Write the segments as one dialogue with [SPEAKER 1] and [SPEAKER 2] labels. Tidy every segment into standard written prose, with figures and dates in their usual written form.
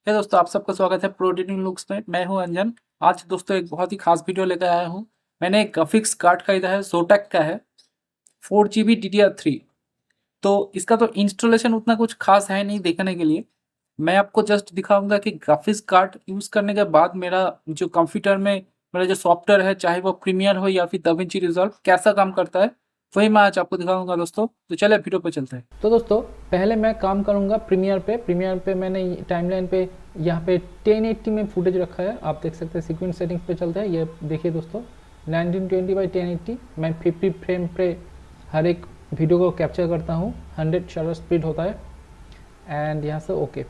[SPEAKER 1] हे दोस्तों, आप सबका स्वागत है प्रो एडिटिंग लुक्स में। मैं हूं अंजन। आज दोस्तों एक बहुत ही खास वीडियो लेकर आया हूं। मैंने एक ग्राफिक्स कार्ड खरीदा है, जोटेक का है, 4 GB DDR3। तो इसका तो इंस्टॉलेशन उतना कुछ खास है नहीं देखने के लिए। मैं आपको जस्ट दिखाऊंगा कि ग्राफिक्स कार्ड यूज़ करने के बाद मेरा जो कंप्यूटर में मेरा जो सॉफ्टवेयर है, चाहे वो प्रीमियर हो या फिर दाविंची रिजॉल्व, कैसा काम करता है, वही मैं आज आपको दिखाऊंगा दोस्तों। तो चलिए वीडियो पे चलते हैं। तो दोस्तों पहले मैं काम करूंगा प्रीमियर पे मैंने टाइमलाइन पे यहाँ पे 1080 में फुटेज रखा है। आप देख सकते हैं, सीक्वेंस सेटिंग्स पे चलते हैं। ये देखिए दोस्तों, 1920x1080 मैं 50 फ्रेम पे हर एक वीडियो को कैप्चर करता हूँ। 100 शटर स्पीड होता है एंड यहाँ से ओके।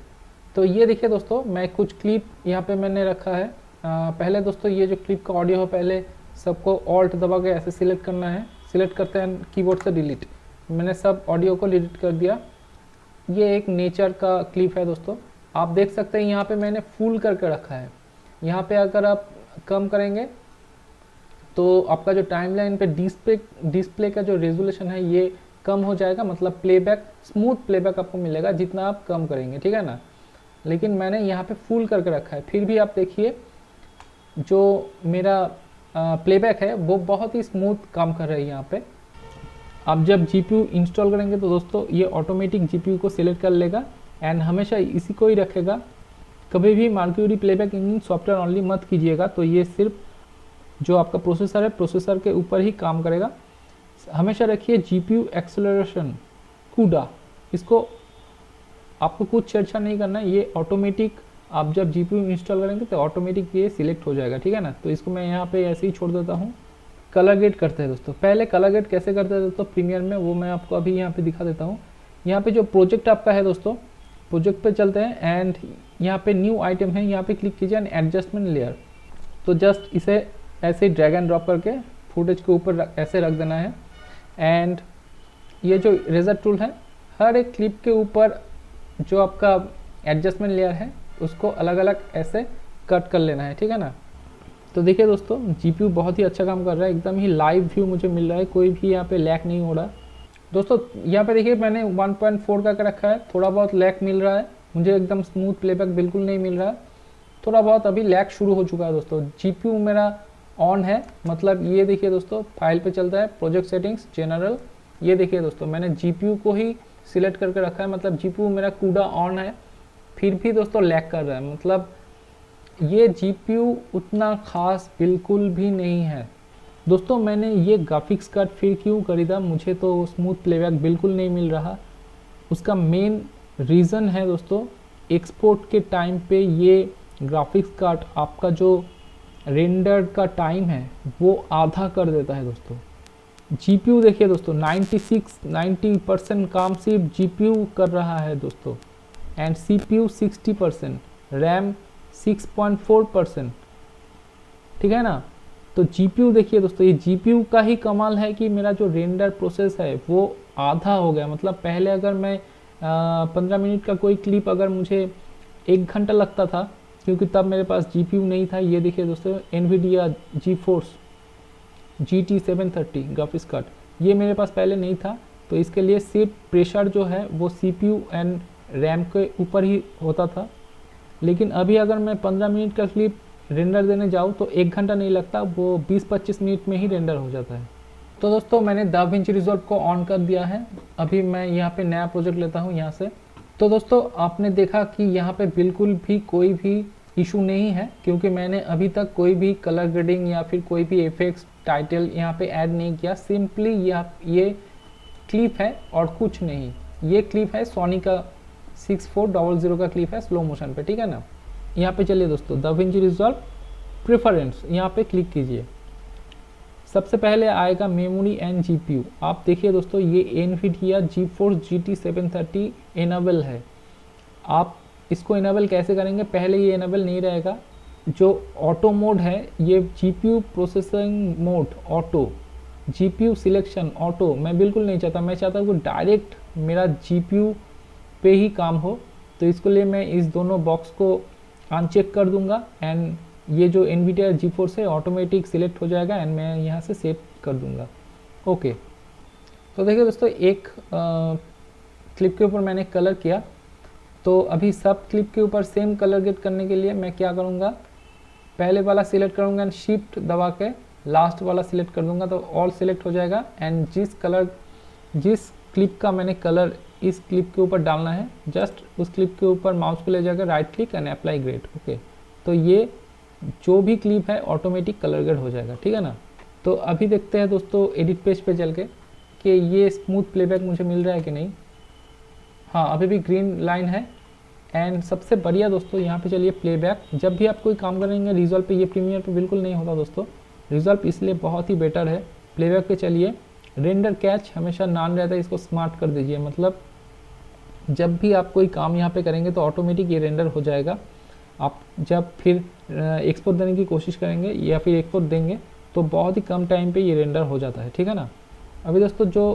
[SPEAKER 1] तो ये देखिए दोस्तों, मैं कुछ क्लिप यहाँ पे मैंने रखा है। पहले दोस्तों ये जो क्लिप का ऑडियो है, पहले सबको ऑल्ट दबा के ऐसे सिलेक्ट करना है। सिलेक्ट करते हैं कीबोर्ड से डिलीट। मैंने सब ऑडियो को डिलीट कर दिया। ये एक नेचर का क्लिप है दोस्तों। आप देख सकते हैं यहाँ पे मैंने फुल करके रखा है। यहाँ पे अगर आप कम करेंगे तो आपका जो टाइमलाइन पे डिस्प्ले का जो रेजोल्यूशन है ये कम हो जाएगा, मतलब प्लेबैक, स्मूथ प्लेबैक आपको मिलेगा जितना आप कम करेंगे, ठीक है ना। लेकिन मैंने यहाँ पे फुल करके रखा है, फिर भी आप देखिए जो मेरा प्लेबैक है वो बहुत ही स्मूथ काम कर रहा है। यहाँ पे आप जब जीपीयू इंस्टॉल करेंगे तो दोस्तों ये ऑटोमेटिक जीपीयू को सिलेक्ट कर लेगा एंड हमेशा इसी को ही रखेगा। कभी भी mercury playback engine software only मत कीजिएगा। तो ये सिर्फ जो आपका प्रोसेसर है, प्रोसेसर के ऊपर ही काम करेगा। हमेशा रखिए जीपीयू एक्सेलरेशन कूडा, इसको आपको कुछ छेड़छाड़ नहीं करना है। ये ऑटोमेटिक आप जब जीपीयू इंस्टॉल करेंगे तो ऑटोमेटिक ये सिलेक्ट हो जाएगा, ठीक है ना। तो इसको मैं यहाँ पे ऐसे ही छोड़ देता हूँ। कलर ग्रेड करते हैं दोस्तों। पहले कलर ग्रेड कैसे करते हैं दोस्तों प्रीमियर में, वो मैं आपको अभी यहाँ पे दिखा देता हूँ। यहाँ पे जो प्रोजेक्ट आपका है दोस्तों, प्रोजेक्ट पे चलते हैं एंड यहाँ पे न्यू आइटम है, यहाँ पे क्लिक कीजिए एंड एडजस्टमेंट लेयर। तो जस्ट इसे ऐसे ही ड्रैग एंड ड्रॉप करके फुटेज के ऊपर ऐसे रख देना है। एंड ये जो इरेजर टूल है, हर एक क्लिप के ऊपर जो आपका एडजस्टमेंट लेयर है उसको अलग अलग ऐसे कट कर लेना है, ठीक है ना। तो देखिए दोस्तों, जीपीयू बहुत ही अच्छा काम कर रहा है, एकदम ही लाइव व्यू मुझे मिल रहा है, कोई भी यहाँ पे लैग नहीं हो रहा दोस्तों। यहाँ पे देखिए मैंने 1.4 का रखा है, थोड़ा बहुत लैग मिल रहा है मुझे, एकदम स्मूथ प्लेबैक बिल्कुल नहीं मिल रहा है। थोड़ा बहुत अभी लैग शुरू हो चुका है दोस्तों। जीपीयू मेरा ऑन है, मतलब ये देखिए दोस्तों, फाइल पे चलता है, प्रोजेक्ट सेटिंग्स, जनरल। ये देखिए दोस्तों, मैंने जीपीयू को ही सिलेक्ट करके रखा है, मतलब जीपीयू मेरा कूडा ऑन है, फिर भी दोस्तों लैग कर रहा है। मतलब ये जीपीयू उतना खास बिल्कुल भी नहीं है दोस्तों। मैंने ये ग्राफिक्स कार्ड फिर क्यों खरीदा, मुझे तो स्मूथ प्लेबैक बिल्कुल नहीं मिल रहा। उसका मेन रीज़न है दोस्तों, एक्सपोर्ट के टाइम पे ये ग्राफिक्स कार्ड आपका जो रेंडर का टाइम है वो आधा कर देता है दोस्तों। जीपीयू देखिए दोस्तों, 90% काम सिर्फ जीपीयू कर रहा है दोस्तों, एंड सीपीयू 60%, रैम 6.4%, ठीक है ना। तो जीपीयू देखिए दोस्तों, ये जीपीयू का ही कमाल है कि मेरा जो रेंडर प्रोसेस है वो आधा हो गया। मतलब पहले अगर मैं 15 मिनट का कोई क्लिप अगर मुझे 1 घंटा लगता था, क्योंकि तब मेरे पास जीपीयू नहीं था। ये देखिए दोस्तों, Nvidia GeForce GT 730 graphics card, ये मेरे पास पहले नहीं था। तो इसके लिए सिर्फ प्रेशर जो है वो सीपीयू एंड रैम के ऊपर ही होता था। लेकिन अभी अगर मैं 15 मिनट का क्लिप रेंडर देने जाऊँ तो 1 घंटा नहीं लगता, वो 20-25 मिनट में ही रेंडर हो जाता है। तो दोस्तों मैंने दाविंची रिजॉल्व को ऑन कर दिया है। अभी मैं यहाँ पे नया प्रोजेक्ट लेता हूँ यहाँ से। तो दोस्तों आपने देखा कि यहाँ पे बिल्कुल भी कोई भी इशू नहीं है, क्योंकि मैंने अभी तक कोई भी कलर ग्रेडिंग या फिर कोई भी इफेक्ट्स टाइटल यहाँ पे ऐड नहीं किया। सिंपली ये क्लिप है और कुछ नहीं। ये क्लिप है सोनी का 6400 का क्लिप है स्लो मोशन पे, ठीक है ना। यहाँ पे चलिए दोस्तों, दाविंची रिजॉल्व प्रेफरेंस, यहाँ पे क्लिक कीजिए। सबसे पहले आएगा मेमोरी एंड जीपीयू। आप देखिए दोस्तों, ये एनवीडिया जीफोर्स GT 730 इनेबल है। आप इसको इनेबल कैसे करेंगे, पहले ये इनेबल नहीं रहेगा। जो ऑटो मोड है, ये GPU processing mode auto, GPU selection auto मैं बिल्कुल नहीं चाहता। मैं चाहता हूँ कि डायरेक्ट मेरा जीपीयू पे ही काम हो। तो इसके लिए मैं इस दोनों बॉक्स को अनचेक कर दूंगा एंड ये जो एनवीडिया जीफोर्स है ऑटोमेटिक सिलेक्ट हो जाएगा एंड मैं यहाँ से सेव कर दूंगा। ओके, तो देखिए दोस्तों, एक क्लिप के ऊपर मैंने कलर किया। तो अभी सब क्लिप के ऊपर सेम कलर ग्रेड करने के लिए मैं क्या करूँगा, पहले वाला सिलेक्ट करूँगा एंड शिफ्ट दबा के लास्ट वाला सिलेक्ट कर दूंगा तो ऑल सिलेक्ट हो जाएगा। एंड जिस क्लिप का मैंने कलर इस क्लिप के ऊपर डालना है, जस्ट उस क्लिप के ऊपर माउस को ले जाकर right click and apply grade. Okay, तो ये जो भी क्लिप है ऑटोमेटिक कलर ग्रेड हो जाएगा, ठीक है ना। तो अभी देखते हैं दोस्तों एडिट पेज पे चल के कि ये स्मूथ प्लेबैक मुझे मिल रहा है कि नहीं। हाँ, अभी भी ग्रीन लाइन है। एंड सबसे बढ़िया दोस्तों यहाँ पे चलिए प्लेबैक, जब भी आप कोई काम करेंगे रिजॉल्व पे, ये प्रीमियर पे बिल्कुल नहीं होता दोस्तों। रिजॉल्व इसलिए बहुत ही बेटर है। प्लेबैक पे चलिए, रेंडर कैच हमेशा नॉन रहता है, इसको स्मार्ट कर दीजिए। मतलब जब भी आप कोई काम यहाँ पे करेंगे तो ऑटोमेटिक ये रेंडर हो जाएगा। आप जब फिर एक्सपोर्ट देने की कोशिश करेंगे या फिर एक्सपोर्ट देंगे तो बहुत ही कम टाइम पे ये रेंडर हो जाता है, ठीक है ना। अभी दोस्तों जो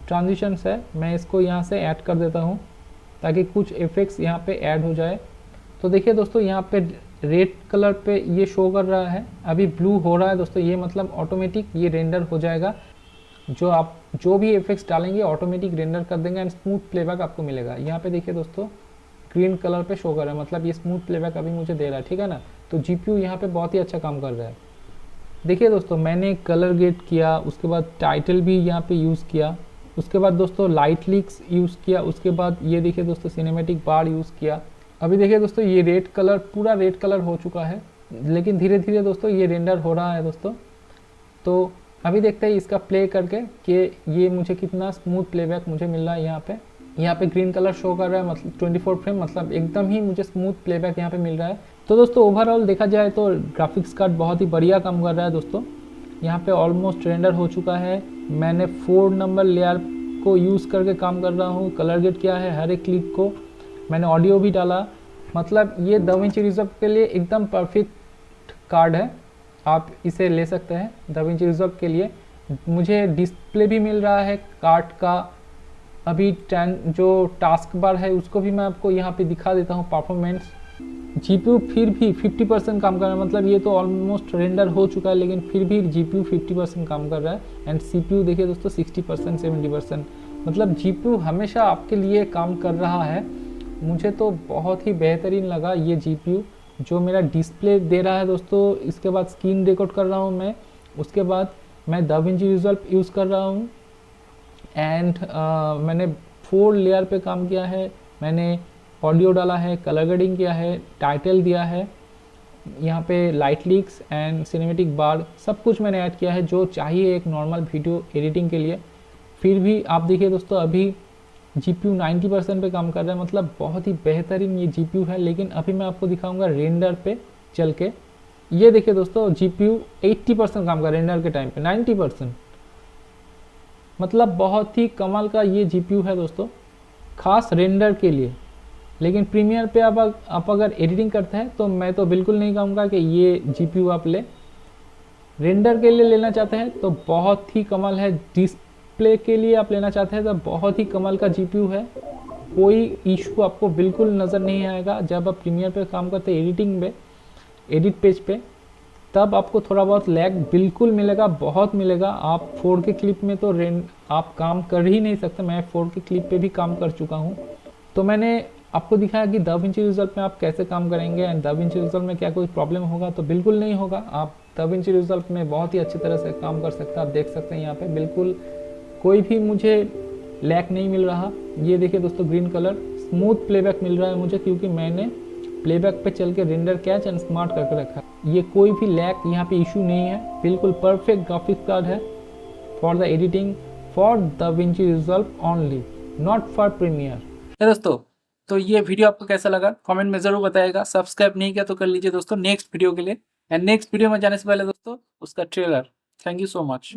[SPEAKER 1] ट्रांजिशंस है मैं इसको यहाँ से ऐड कर देता हूँ ताकि कुछ इफेक्ट्स यहाँ पे ऐड हो जाए। तो देखिए दोस्तों यहाँ पे रेड कलर पे ये शो कर रहा है, अभी ब्लू हो रहा है दोस्तों, ये मतलब ऑटोमेटिक ये रेंडर हो जाएगा। आप जो भी इफेक्ट्स डालेंगे ऑटोमेटिक रेंडर कर देंगे एंड स्मूथ प्लेबैक आपको मिलेगा। यहाँ पे देखिए दोस्तों ग्रीन कलर पे शो कर रहा है, मतलब ये स्मूथ प्लेबैक अभी मुझे दे रहा है, ठीक है ना। तो जीपीयू यहाँ पे बहुत ही अच्छा काम कर रहा है। देखिए दोस्तों मैंने कलर ग्रेड किया, उसके बाद टाइटल भी यहाँ पे यूज़ किया, उसके बाद दोस्तों लाइट लीक्स यूज़ किया, उसके बाद ये देखिए दोस्तों सिनेमेटिक बार यूज़ किया। अभी देखिए दोस्तों ये रेड कलर पूरा रेड कलर हो चुका है, लेकिन धीरे धीरे दोस्तों ये रेंडर हो रहा है दोस्तों। तो अभी देखते हैं इसका प्ले करके कि ये मुझे कितना स्मूथ प्लेबैक मुझे मिल रहा है। यहाँ पे ग्रीन कलर शो कर रहा है, मतलब 24 फ्रेम, मतलब एकदम ही मुझे स्मूथ प्लेबैक यहाँ पे मिल रहा है। तो दोस्तों ओवरऑल देखा जाए तो ग्राफिक्स कार्ड बहुत ही बढ़िया काम कर रहा है दोस्तों। यहाँ पे ऑलमोस्ट रेंडर हो चुका है। मैंने 4 नंबर लेयर को यूज़ करके काम कर रहा हूँ, कलर ग्रेड किया है हर एक क्लिप को, मैंने ऑडियो भी डाला। मतलब ये दाविंची रिजॉल्व के लिए एकदम परफेक्ट कार्ड है, आप इसे ले सकते हैं दाविंची रिजॉल्व के लिए। मुझे डिस्प्ले भी मिल रहा है कार्ड का। अभी जो टास्क बार है उसको भी मैं आपको यहाँ पे दिखा देता हूँ परफॉर्मेंस। जीपीयू फिर भी 50% काम कर रहा है, मतलब ये तो ऑलमोस्ट रेंडर हो चुका है लेकिन फिर भी जीपीयू 50% काम कर रहा है। एंड सीपीयू देखिए दोस्तों 60% 70%, मतलब जीपीयू हमेशा आपके लिए काम कर रहा है। मुझे तो बहुत ही बेहतरीन लगा ये जीपीयू जो मेरा डिस्प्ले दे रहा है दोस्तों। इसके बाद स्क्रीन रिकॉर्ड कर रहा हूँ मैं, उसके बाद मैं दाविंची रिजॉल्व यूज़ कर रहा हूँ। एंड मैंने 4 लेयर पे काम किया है, मैंने ऑडियो डाला है, कलर ग्रेडिंग किया है, टाइटल दिया है, यहाँ पे लाइट लीक्स एंड सिनेमेटिक बार सब कुछ मैंने ऐड किया है जो चाहिए एक नॉर्मल वीडियो एडिटिंग के लिए। फिर भी आप देखिए दोस्तों अभी जीपीयू 90% पे काम कर रहा है, मतलब बहुत ही बेहतरीन ये जीपीयू है। लेकिन अभी मैं आपको दिखाऊंगा रेंडर पे चल के। ये देखिए दोस्तों जीपीयू 80% काम कर रेंडर के टाइम पे 90%, मतलब बहुत ही कमाल का ये जीपीयू है दोस्तों, खास रेंडर के लिए। लेकिन प्रीमियर पे आप अगर एडिटिंग करते हैं तो मैं तो बिल्कुल नहीं कहूँगा कि ये जीपीयू आप ले। रेंडर के लिए लेना चाहते हैं तो बहुत ही कमाल है, डिस्प्ले के लिए आप लेना चाहते हैं तो बहुत ही कमाल का जीपीयू है। कोई इशू आपको बिल्कुल नज़र नहीं आएगा जब आप प्रीमियर पे काम करते हैं एडिटिंग पे, एडिट पेज पे, तब आपको थोड़ा बहुत लैग बिल्कुल मिलेगा, बहुत मिलेगा। आप 4K क्लिप में तो आप काम कर ही नहीं सकते, मैं 4K क्लिप पे भी काम कर चुका हूँ। तो मैंने आपको दिखाया कि दाविंची रिजॉल्व में आप कैसे काम करेंगे एंड दाविंची रिजॉल्व में क्या कोई प्रॉब्लम होगा, तो बिल्कुल नहीं होगा। आप दाविंची रिजॉल्व में बहुत ही अच्छी तरह से काम कर सकते हैं। आप देख सकते हैं यहाँ पे बिल्कुल कोई भी मुझे लैग नहीं मिल रहा। ये देखिए दोस्तों ग्रीन कलर, स्मूथ प्लेबैक मिल रहा है मुझे क्योंकि मैंने प्लेबैक पे चल के रेंडर कैच एंड स्मार्ट करके रखा है। ये कोई भी लैग यहाँ पे इशू नहीं है, बिल्कुल परफेक्ट ग्राफिक्स कार्ड है for the editing, for DaVinci Resolve only, not for Premiere. दोस्तों तो ये वीडियो आपको कैसा लगा कमेंट में जरूर बताइएगा। सब्सक्राइब नहीं किया तो कर लीजिए दोस्तों नेक्स्ट वीडियो के लिए। एंड नेक्स्ट वीडियो में जाने से पहले दोस्तों उसका trailer. Thank you so much.